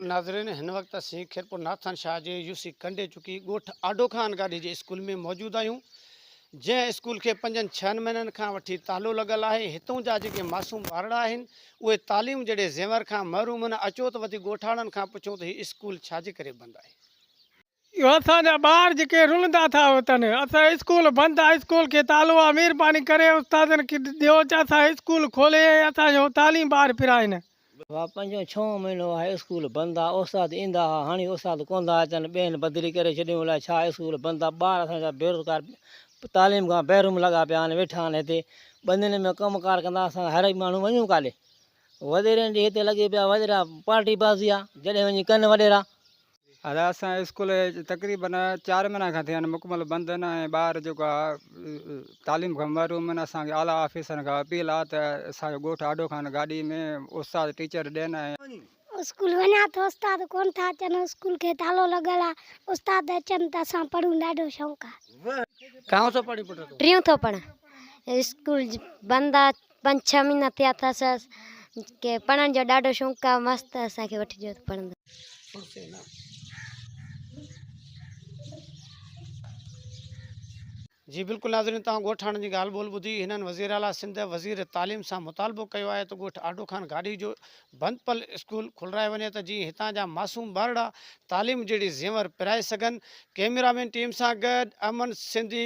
नाज़रीन हिन वक्त असीं खिरपुर नाथन शाह जे यूसी कंडे चुकी ॻोठ आडो खान गाड़ी जे स्कूल में मौजूद आहियूं। जंहिं स्कूल के 5-6 महीननि खां वठी तालो लॻल आहे। हितों जा जेके मासूम ॿारड़ा आहिनि उहे तालीम जहिड़े ज़ेवर खां महरूम आहिनि। अचो त वधी ॻोठाणनि खां पुछूं त हीउ स्कूल छाजे करे बंदि आहे। इहो असांजा ॿार जेके रुलंदा था वतन, असां स्कूल बंदि आहे, स्कूल खे तालो आहे। महिरबानी करे उस्तादनि खे ॾियो त असां स्कूल खोले असांजो तालीम ॿार फिराइनि। 5-6 महीनो आहे स्कूल बंदि आहे। उस्ताद ईंदा हुआ, हाणे उस्ताद कोन था अचनि, ॿियनि बदिली करे छॾियूं। अलाए छा स्कूल बंदि आहे। ॿार असांजा बेरोज़गार तालीम खां बेरूम लॻा पिया आहिनि, वेठा आहिनि हिते बंदियुनि में कमुकारु कंदा। असां हर माण्हू वञूं काॾे, वॾेरनि जी हिते लॻे पिया वॾेरा पार्टी बाज़ी आहे, जॾहिं वञी कनि वॾेरा। अरे असां स्कूल तक़रीबन 4 महीना खां थिया आहिनि मुकमल बंदि आहिनि ऐं ॿार जेको आहे तालीम खां महरूम आहिनि। असांखे आला ऑफिसरनि खां अपील आहे त असांजो ॻोठु आडो खान गाॾी में उस्ताद टीचर ॾियनि। ऐं स्कूल वञा त उस्ताद कोन था अचनि, स्कूल खे तालो लॻल आहे। उस्ताद अचनि त असां पढ़ूं, ॾाढो शौक़ु आहे। कहाँ से पढ़ी पुट? टियों थो पढ़ा। स्कूल बंदि आहे, 5-6 महीना थिया अथसि के पढ़ण जो ॾाढो शौक़ु आहे। मस्तु असांखे वठिजो पढ़ंदो। जी बिल्कुलु नाज़रीन, तव्हां ॻोठाणनि जी ॻाल्हि ॿोल ॿुधी। हिननि वज़ीर आला सिंध वज़ीर तालीम सां मुतालबो कयो आहे त ॻोठु आडो खान गाड़ी जो बंदि पल स्कूल खुलाए वञे त जीअं हितां जा मासूम ॿारड़ा तालीम जहिड़ी ज़ेवर पिराए सघनि। कैमरामैन टीम सां गॾु अमन सिंधी।